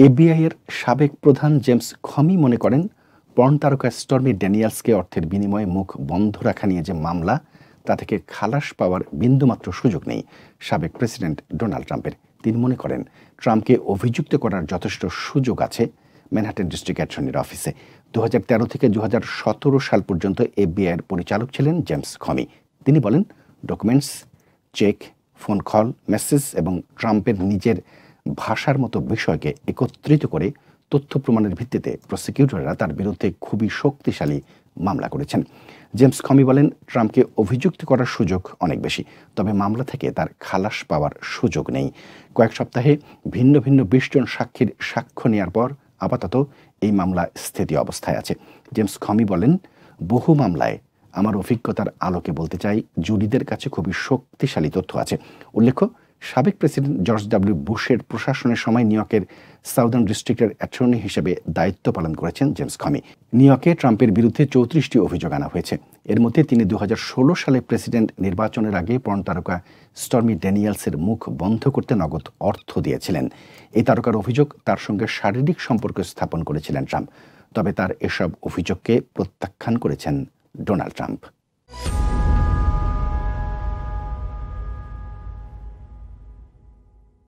FBI এর সাবেক প্রধান জেমস কমি মনে করেন, পর্ন তারকা স্টর্মি ড্যানিয়েলসকে অর্থের বিনিময়ে মুখ বন্ধ রাখা নিয়ে যে মামলা, তা থেকে খালাস পাওয়ার বিন্দুমাত্র সুযোগ নেই সাবেক প্রেসিডেন্ট ডোনাল্ড ট্রাম্পের। তিনি মনে করেন, ট্রাম্পকে অভিযুক্ত করার যথেষ্ট সুযোগ আছে ম্যানহাটন ডিস্ট্রিক্ট অ্যাটর্নির অফিসে। 2013 থেকে 2017 সাল পর্যন্ত এফবিআই এর পরিচালক ছিলেন জেমস কমি। তিনি বলেন, documents, check, phone call, message এবং ট্রাম্পের নিজের ভাষার মতো বিষয়কে একত্রিত করে তথ্য প্রমাণের ভিত্তিতে প্রসিকিউটররা তার বিরুদ্ধে খুবই শক্তিশালী মামলা করেছেন। জেমস কমি বলেন, ট্রাম্পকে অভিযুক্ত করার সুযোগ অনেক বেশি, তবে মামলা থেকে তার খালাস পাওয়ার সুযোগ নেই। কয়েক সপ্তাহে ভিন্ন ভিন্ন 20 জন সাক্ষীর সাক্ষ্য নেওয়ার পর আপাতত এই মামলা স্থিতি অবস্থায় আছে। জেমস কমি বলেন, বহু মামলায় আমার অভিজ্ঞতার আলোকে বলতে চাই, জুরিদের কাছে খুবই শক্তিশালী তথ্য আছে। উল্লেখ্য, সাবেক প্রেসিডেন্ট জর্জ ডব্লিউ বুশের প্রশাসনের সময় নিউ ইয়র্কের সাউদার্ন ডিস্ট্রিক্টের অ্যাটর্নি হিসেবে দায়িত্ব পালন করেছেন জেমস কমি। নিউ ইয়র্কে ট্রাম্পের বিরুদ্ধে 34টি অভিযোগ আনা হয়েছে। এর মধ্যে তিনি 2016 সালে প্রেসিডেন্ট নির্বাচনের আগে পর্ন তারকা স্টর্মি ড্যানিয়েলসের মুখ বন্ধ করতে নগদ অর্থ দিয়েছিলেন। এই তারকার অভিযোগ, তার সঙ্গে শারীরিক সম্পর্ক স্থাপন করেছিলেন ট্রাম্প। তবে তার এসব অভিযোগকে প্রত্যাখ্যান করেছেন ডোনাল্ড ট্রাম্প।